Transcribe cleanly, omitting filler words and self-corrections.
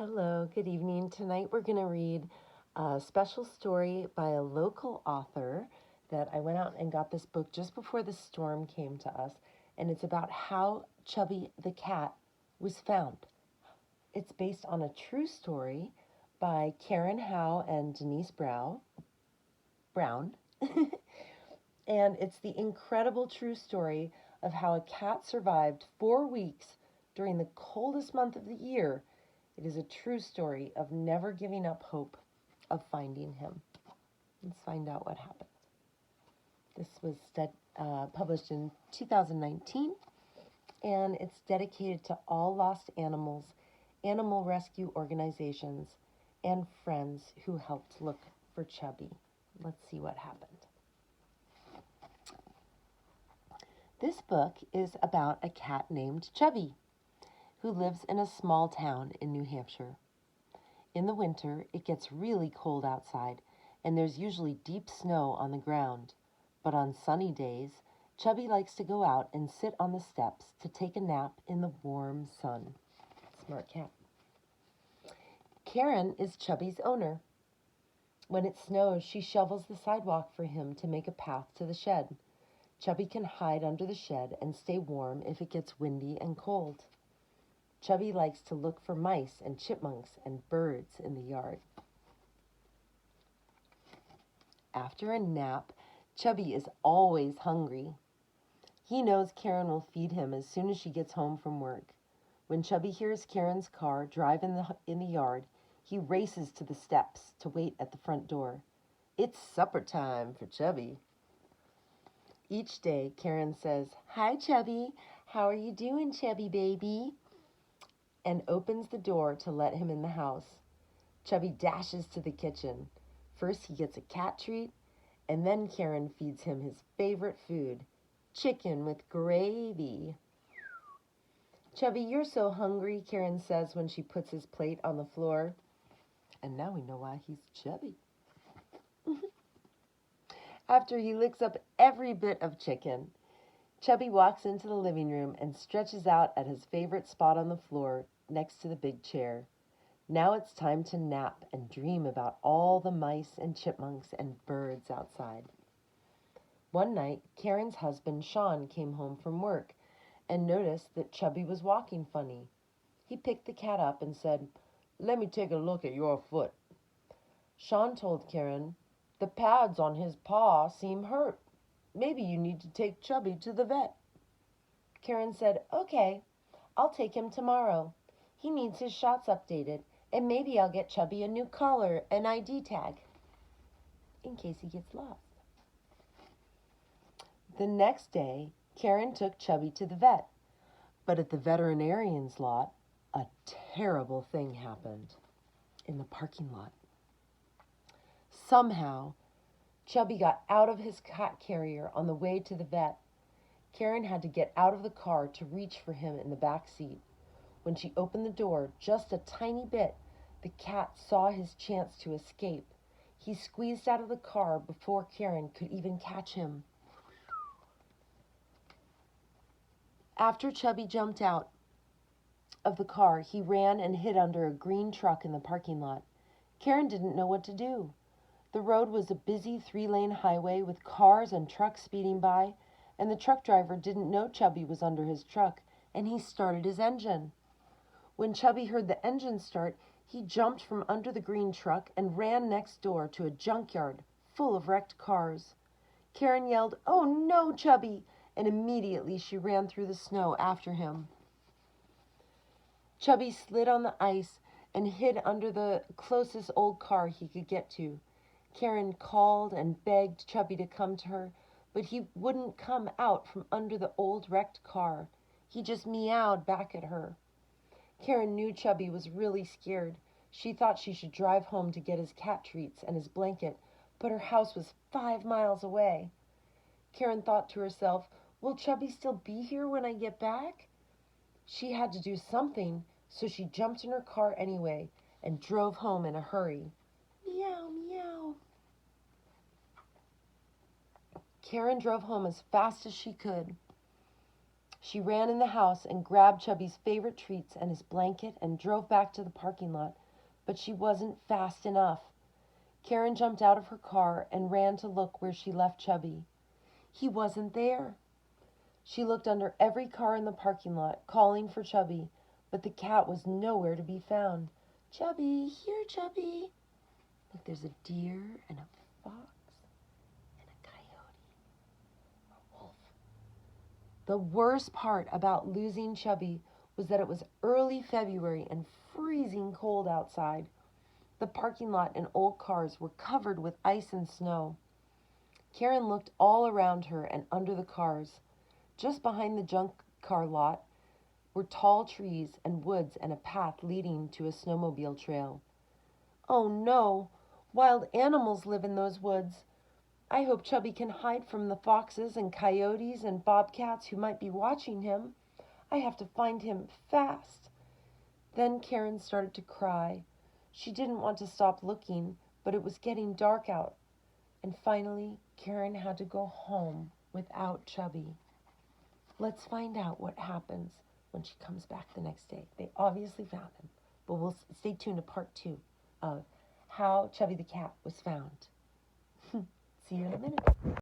Hello, good evening. Tonight we're going to read a special story by a local author that I went out and got this book just before the storm came to us, and it's about how Chubby the Cat was found. It's based on a true story by Karen Howe and Denise Brown. And it's the incredible true story of how a cat survived 4 weeks during the coldest month of the year. It is a true story of never giving up hope of finding him. Let's find out what happened. This was published in 2019, and it's dedicated to all lost animals, animal rescue organizations, and friends who helped look for Chubby. Let's see what happened. This book is about a cat named Chubby, who lives in a small town in New Hampshire. In the winter, it gets really cold outside, and there's usually deep snow on the ground. But on sunny days, Chubby likes to go out and sit on the steps to take a nap in the warm sun. Smart cat. Karen is Chubby's owner. When it snows, she shovels the sidewalk for him to make a path to the shed. Chubby can hide under the shed and stay warm if it gets windy and cold. Chubby likes to look for mice and chipmunks and birds in the yard. After a nap, Chubby is always hungry. He knows Karen will feed him as soon as she gets home from work. When Chubby hears Karen's car drive in the yard, he races to the steps to wait at the front door. It's supper time for Chubby. Each day, Karen says, "Hi, Chubby. How are you doing, Chubby baby?" and opens the door to let him in the house. Chubby dashes to the kitchen. First, he gets a cat treat, and then Karen feeds him his favorite food, chicken with gravy. "Chubby, you're so hungry," Karen says when she puts his plate on the floor. And now we know why he's chubby. After he licks up every bit of chicken, Chubby walks into the living room and stretches out at his favorite spot on the floor next to the big chair. Now it's time to nap and dream about all the mice and chipmunks and birds outside. One night, Karen's husband, Sean, came home from work and noticed that Chubby was walking funny. He picked the cat up and said, "Let me take a look at your foot." Sean told Karen, "The pads on his paw seem hurt. Maybe you need to take Chubby to the vet." Karen said, "Okay, I'll take him tomorrow. He needs his shots updated, and maybe I'll get Chubby a new collar and ID tag in case he gets lost." The next day, Karen took Chubby to the vet, but at the veterinarian's lot, a terrible thing happened in the parking lot. Somehow, Chubby got out of his cat carrier on the way to the vet. Karen had to get out of the car to reach for him in the back seat. When she opened the door just a tiny bit, the cat saw his chance to escape. He squeezed out of the car before Karen could even catch him. After Chubby jumped out of the car, he ran and hid under a green truck in the parking lot. Karen didn't know what to do. The road was a busy 3-lane highway with cars and trucks speeding by, and the truck driver didn't know Chubby was under his truck, and he started his engine. When Chubby heard the engine start, he jumped from under the green truck and ran next door to a junkyard full of wrecked cars. Karen yelled, "Oh no, Chubby!" and immediately she ran through the snow after him. Chubby slid on the ice and hid under the closest old car he could get to. Karen called and begged Chubby to come to her, but he wouldn't come out from under the old wrecked car. He just meowed back at her. Karen knew Chubby was really scared. She thought she should drive home to get his cat treats and his blanket, but her house was 5 miles away. Karen thought to herself, "Will Chubby still be here when I get back?" She had to do something, so she jumped in her car anyway and drove home in a hurry. Meow, meow. Karen drove home as fast as she could. She ran in the house and grabbed Chubby's favorite treats and his blanket and drove back to the parking lot, but she wasn't fast enough. Karen jumped out of her car and ran to look where she left Chubby. He wasn't there. She looked under every car in the parking lot, calling for Chubby, but the cat was nowhere to be found. Chubby, here, Chubby. Look, there's a deer and a fox and a coyote or wolf. The worst part about losing Chubby was that it was early February and freezing cold outside. The parking lot and old cars were covered with ice and snow. Karen looked all around her and under the cars. Just behind the junk car lot were tall trees and woods and a path leading to a snowmobile trail. Oh no, wild animals live in those woods. I hope Chubby can hide from the foxes and coyotes and bobcats who might be watching him. I have to find him fast. Then Karen started to cry. She didn't want to stop looking, but it was getting dark out. And finally, Karen had to go home without Chubby. Let's find out what happens when she comes back the next day. They obviously found him, but we'll stay tuned to part 2 of how Chubby the Cat was found. See you in a minute.